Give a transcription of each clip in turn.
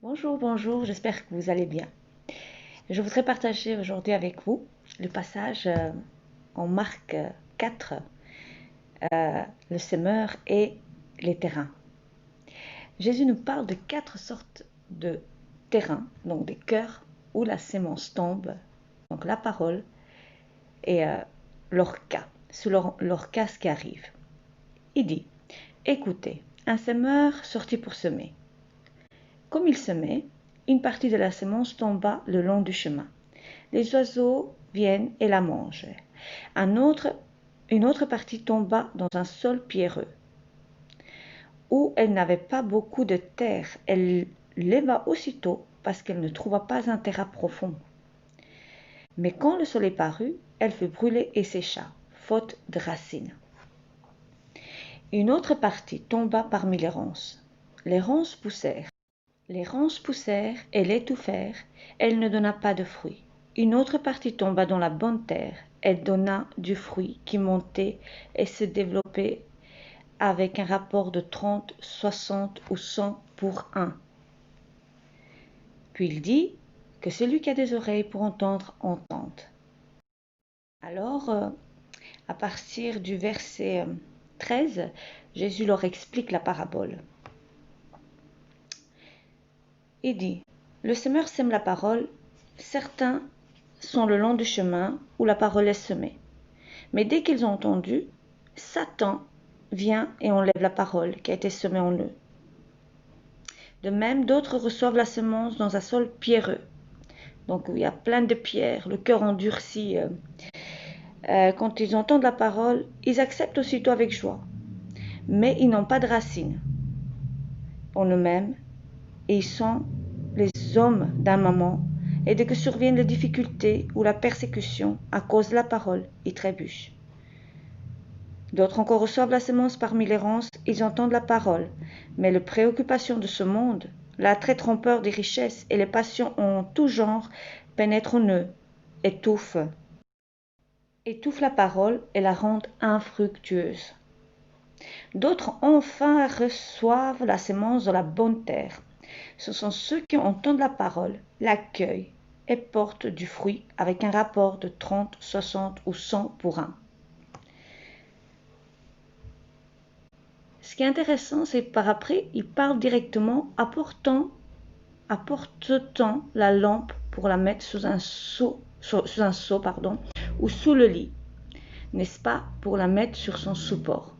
Bonjour, bonjour, j'espère que vous allez bien. Je voudrais partager aujourd'hui avec vous le passage en Marc 4, le semeur et les terrains. Jésus nous parle de 4 sortes de terrains, donc des cœurs où la sémence tombe, donc la parole et leur cas, sous leur cas ce qui arrive. Il dit, écoutez, un semeur sortit pour semer. Comme il semait, une partie de la semence tomba le long du chemin. Les oiseaux viennent et la mangent. Une autre partie tomba dans un sol pierreux, où elle n'avait pas beaucoup de terre. Elle leva aussitôt parce qu'elle ne trouva pas un terrain profond. Mais quand le soleil parut, elle fut brûlée et sécha, faute de racines. Une autre partie tomba parmi les ronces. Les ronces poussèrent. Les ronces poussèrent et l'étouffèrent. Elle ne donna pas de fruit. Une autre partie tomba dans la bonne terre. Elle donna du fruit qui montait et se développait avec un rapport de 30, 60 ou 100 pour 1. Puis il dit que celui qui a des oreilles pour entendre, entende. Alors, à partir du verset 13, Jésus leur explique la parabole. Il dit, le semeur sème la parole, certains sont le long du chemin où la parole est semée. Mais dès qu'ils ont entendu, Satan vient et enlève la parole qui a été semée en eux. De même, d'autres reçoivent la semence dans un sol pierreux. Donc il y a plein de pierres, le cœur endurci. Quand ils entendent la parole, ils acceptent aussitôt avec joie. Mais ils n'ont pas de racines en eux-mêmes et ils sont les hommes d'un moment. Et dès que surviennent les difficultés ou la persécution à cause de la parole, ils trébuchent. D'autres encore reçoivent la semence parmi les ronces, ils entendent la parole, mais les préoccupations de ce monde, l'attrait trompeur des richesses et les passions en tout genre pénètrent en eux, étouffent la parole et la rendent infructueuse. D'autres enfin reçoivent la semence de la bonne terre. Ce sont ceux qui entendent la parole, l'accueillent et portent du fruit avec un rapport de 30, 60 ou 100 pour 1. Ce qui est intéressant, c'est que par après, il parle directement apportant la lampe pour la mettre sous un seau, ou sous le lit, n'est-ce pas, pour la mettre sur son support.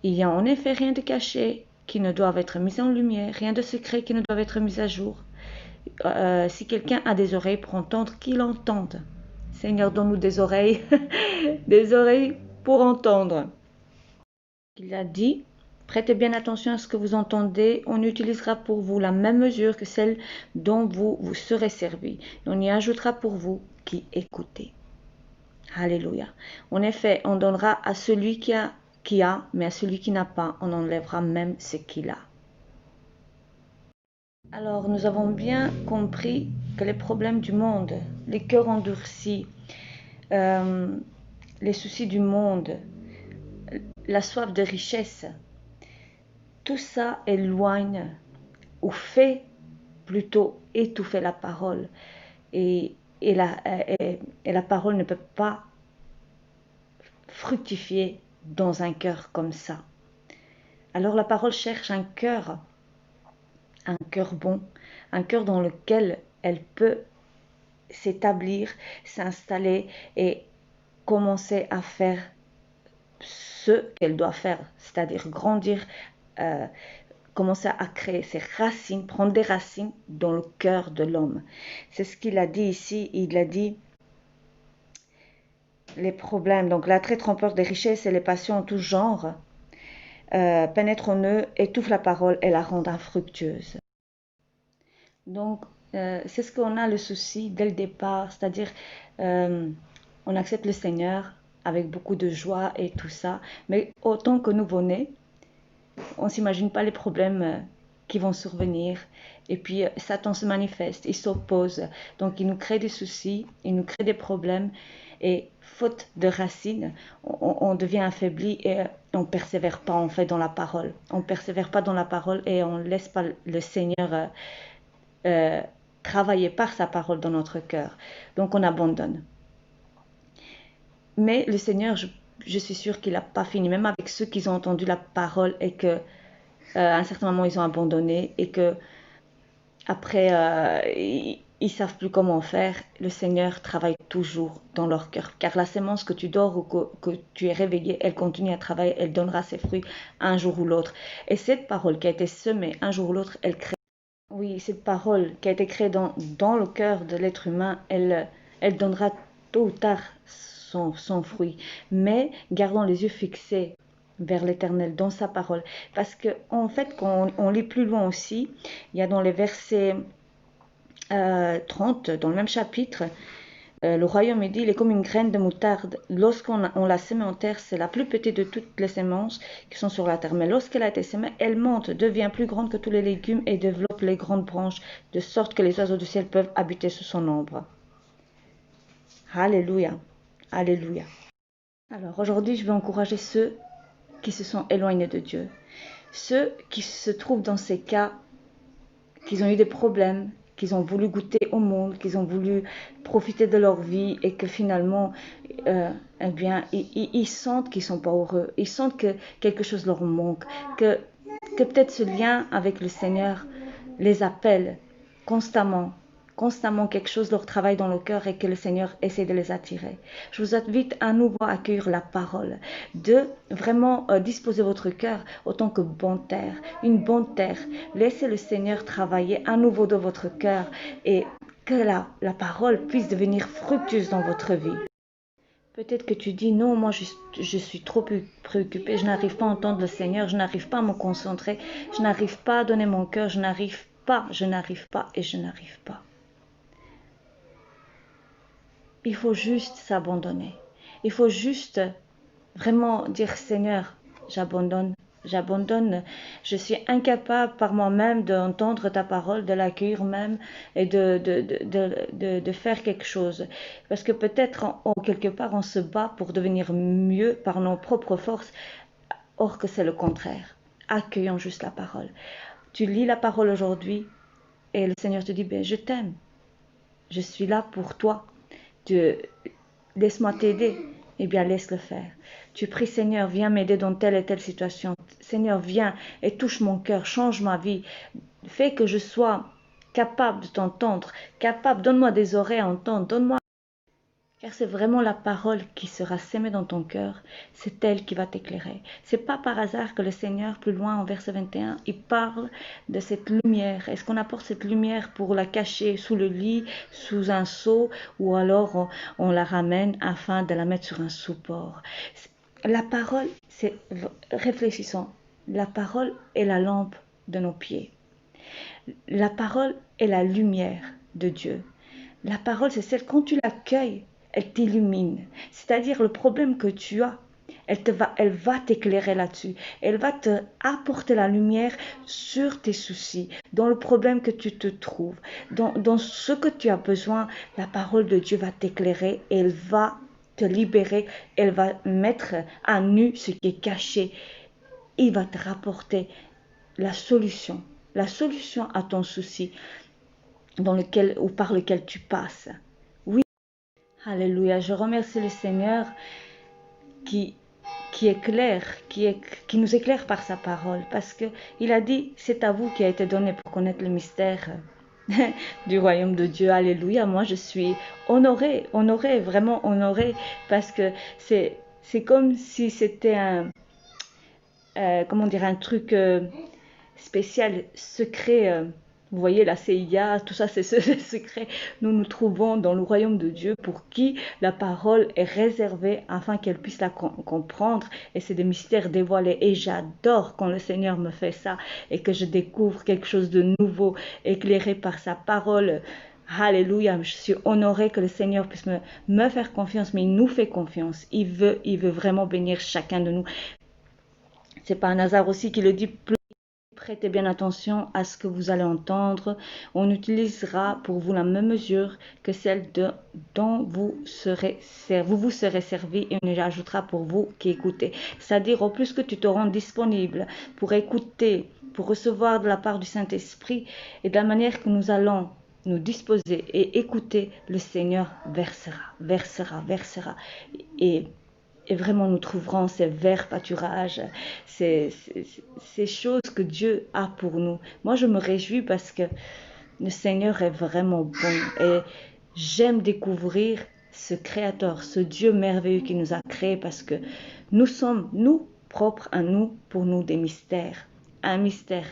Il n'y a en effet rien de caché qui ne doit être mis en lumière, rien de secret qui ne doit être mis à jour. Si quelqu'un a des oreilles pour entendre, qu'il entende. Seigneur, donne-nous des oreilles, des oreilles pour entendre. Il a dit, prêtez bien attention à ce que vous entendez, on utilisera pour vous la même mesure que celle dont vous serez servi. On y ajoutera pour vous qui écoutez. Alléluia. En effet, on donnera à celui qui a, mais à celui qui n'a pas, on enlèvera même ce qu'il a. Alors, nous avons bien compris que les problèmes du monde, les cœurs endurcis, les soucis du monde, la soif de richesse, tout ça éloigne ou fait plutôt étouffer la parole. Et la parole ne peut pas fructifier dans un cœur comme ça. Alors la parole cherche un cœur bon, un cœur dans lequel elle peut s'établir, s'installer et commencer à faire ce qu'elle doit faire, c'est-à-dire grandir, commencer à créer ses racines, prendre des racines dans le cœur de l'homme. C'est ce qu'il a dit ici. Il a dit les problèmes, donc l'attrait trompeur des richesses et les passions en tout genre pénètrent en eux, étouffent la parole et la rendent infructueuse. Donc, c'est ce qu'on a le souci dès le départ, c'est-à-dire on accepte le Seigneur avec beaucoup de joie et tout ça, mais autant que nouveau-né, on ne s'imagine pas les problèmes qui vont survenir. Et puis Satan se manifeste, il s'oppose, donc il nous crée des soucis, il nous crée des problèmes, et faute de racines, on devient affaibli et on persévère pas en fait dans la parole. On persévère pas dans la parole et on laisse pas le Seigneur euh, travailler par sa parole dans notre cœur. Donc on abandonne. Mais le Seigneur, je suis sûre qu'il n'a pas fini, même avec ceux qui ont entendu la parole et que à un certain moment ils ont abandonné et que après ils savent plus comment faire. Le Seigneur travaille toujours dans leur cœur, car la sémence que tu dors ou que tu es réveillé, elle continue à travailler, elle donnera ses fruits un jour ou l'autre. Et cette parole qui a été semée un jour ou l'autre, elle crée. Oui, cette parole qui a été créée dans le cœur de l'être humain, elle donnera tôt ou tard son fruit. Mais gardons les yeux fixés vers l'Éternel dans sa parole. Parce que en fait, quand on lit plus loin aussi, il y a dans les versets 30, dans le même chapitre, le royaume est dit, il est comme une graine de moutarde. Lorsqu'on la sème en terre, c'est la plus petite de toutes les semences qui sont sur la terre. Mais lorsqu'elle a été semée, elle monte, devient plus grande que tous les légumes et développe les grandes branches, de sorte que les oiseaux du ciel peuvent habiter sous son ombre. Alléluia. Alléluia. Alors aujourd'hui, je vais encourager ceux qui se sont éloignés de Dieu. Ceux qui se trouvent dans ces cas, qu'ils ont eu des problèmes, qu'ils ont voulu goûter au monde, qu'ils ont voulu profiter de leur vie et que finalement, eh bien, ils sentent qu'ils sont pas heureux, ils sentent que quelque chose leur manque, que peut-être ce lien avec le Seigneur les appelle constamment, constamment quelque chose leur travaille dans le cœur et que le Seigneur essaie de les attirer. Je vous invite à nouveau à accueillir la parole, de vraiment disposer votre cœur autant que bonne terre, une bonne terre. Laissez le Seigneur travailler à nouveau dans votre cœur et que la parole puisse devenir fructueuse dans votre vie. Peut-être que tu dis non, moi je suis trop préoccupée, je n'arrive pas à entendre le Seigneur, je n'arrive pas à me concentrer, je n'arrive pas à donner mon cœur, je n'arrive pas et je n'arrive pas. Il faut juste s'abandonner. Il faut juste vraiment dire Seigneur, j'abandonne, j'abandonne. Je suis incapable par moi-même d'entendre ta parole, de l'accueillir même et de faire quelque chose. Parce que peut-être quelque part on se bat pour devenir mieux par nos propres forces, or que c'est le contraire. Accueillons juste la parole. Tu lis la parole aujourd'hui et le Seigneur te dit, ben, je t'aime. Je suis là pour toi. Laisse-moi t'aider. Eh bien, laisse-le faire. Tu pries, Seigneur, viens m'aider dans telle et telle situation. Seigneur, viens et touche mon cœur, change ma vie. Fais que je sois capable de t'entendre, donne-moi des oreilles à entendre, donne-moi. Car c'est vraiment la parole qui sera sémée dans ton cœur, c'est elle qui va t'éclairer. C'est pas par hasard que le Seigneur, plus loin en verset 21, il parle de cette lumière. Est-ce qu'on apporte cette lumière pour la cacher sous le lit, sous un seau, ou alors on la ramène afin de la mettre sur un support? La parole, réfléchissons, la parole est la lampe de nos pieds. La parole est la lumière de Dieu. La parole, c'est celle, quand tu l'accueilles, elle t'illumine. C'est-à-dire le problème que tu as, elle va t'éclairer là-dessus. Elle va te apporter la lumière sur tes soucis, dans le problème que tu te trouves, dans ce que tu as besoin. La parole de Dieu va t'éclairer et elle va te libérer. Elle va mettre à nu ce qui est caché. Il va te rapporter la solution à ton souci ou par lequel tu passes. Oui, alléluia, je remercie le Seigneur qui éclaire, qui nous éclaire par sa parole, parce que il a dit, c'est à vous qui a été donné pour connaître le mystère du royaume de Dieu. Alléluia, moi je suis honorée, vraiment honorée, parce que c'est comme si c'était un truc spécial, secret. Vous voyez, la CIA, tout ça, c'est ce secret. Nous nous trouvons dans le royaume de Dieu pour qui la parole est réservée afin qu'elle puisse la comprendre. Et c'est des mystères dévoilés. Et j'adore quand le Seigneur me fait ça et que je découvre quelque chose de nouveau, éclairé par sa parole. Alléluia, je suis honorée que le Seigneur puisse me faire confiance, mais il nous fait confiance. Il veut vraiment bénir chacun de nous. C'est pas un hasard aussi qu'il le dit, plus Prêtez bien attention à ce que vous allez entendre. On utilisera pour vous la même mesure que celle dont vous vous serez servi et on y ajoutera pour vous qui écoutez. C'est-à-dire, au plus que tu te rends disponible pour écouter, pour recevoir de la part du Saint-Esprit et de la manière que nous allons nous disposer et écouter, le Seigneur versera. Et et vraiment, nous trouverons ces verts pâturages, ces choses que Dieu a pour nous. Moi, je me réjouis parce que le Seigneur est vraiment bon. Et j'aime découvrir ce Créateur, ce Dieu merveilleux qui nous a créés parce que nous sommes, nous, propres à nous, pour nous, des mystères. Un mystère.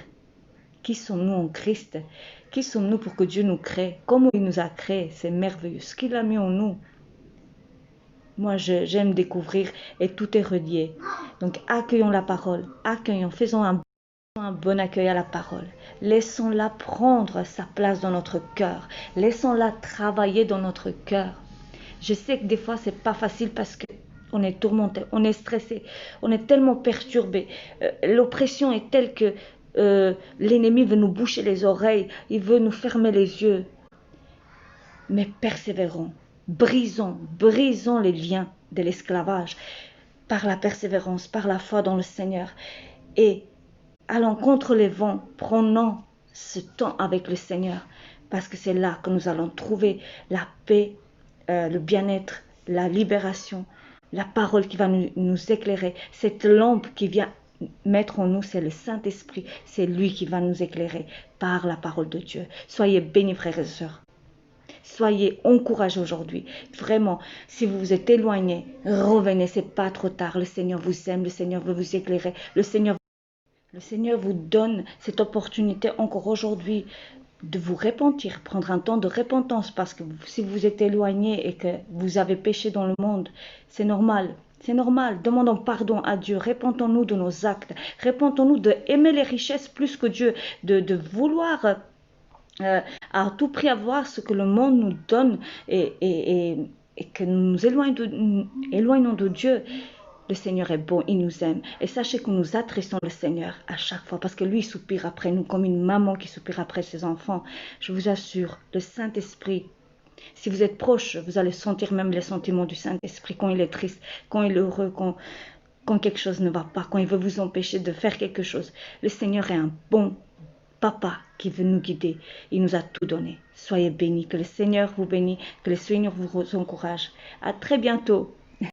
Qui sommes-nous en Christ? Qui sommes-nous pour que Dieu nous crée? Comment il nous a créés? C'est merveilleux. Ce qu'il a mis en nous. Moi, j'aime découvrir et tout est relié. Donc, accueillons la parole, faisons un bon accueil à la parole. Laissons-la prendre sa place dans notre cœur. Laissons-la travailler dans notre cœur. Je sais que des fois, c'est pas facile parce que on est tourmenté, on est stressé, on est tellement perturbé. L'oppression est telle que l'ennemi veut nous boucher les oreilles, il veut nous fermer les yeux. Mais persévérons, brisons les liens de l'esclavage par la persévérance, par la foi dans le Seigneur. Et allons contre les vents, prenons ce temps avec le Seigneur, parce que c'est là que nous allons trouver la paix, le bien-être, la libération, la parole qui va nous éclairer, cette lampe qui vient mettre en nous, c'est le Saint-Esprit, c'est lui qui va nous éclairer par la parole de Dieu. Soyez bénis, frères et sœurs. Soyez encouragés aujourd'hui. Vraiment, si vous vous êtes éloignés, revenez, c'est pas trop tard. Le Seigneur vous aime, le Seigneur veut vous éclairer. Le Seigneur vous donne cette opportunité encore aujourd'hui de vous repentir, prendre un temps de repentance parce que si vous êtes éloigné et que vous avez péché dans le monde, c'est normal. C'est normal. Demandons pardon à Dieu. Repentons-nous de nos actes. Repentons-nous d'aimer les richesses plus que Dieu, de vouloir à tout prix avoir ce que le monde nous donne et que nous nous éloignons de Dieu. Le Seigneur est bon, il nous aime. Et sachez que nous adressons le Seigneur à chaque fois parce que lui, il soupire après nous comme une maman qui soupire après ses enfants. Je vous assure, le Saint-Esprit, si vous êtes proche, vous allez sentir même les sentiments du Saint-Esprit quand il est triste, quand il est heureux, quand quelque chose ne va pas, quand il veut vous empêcher de faire quelque chose. Le Seigneur est un bon Papa qui veut nous guider. Il nous a tout donné. Soyez bénis. Que le Seigneur vous bénisse. Que le Seigneur vous encourage. À très bientôt.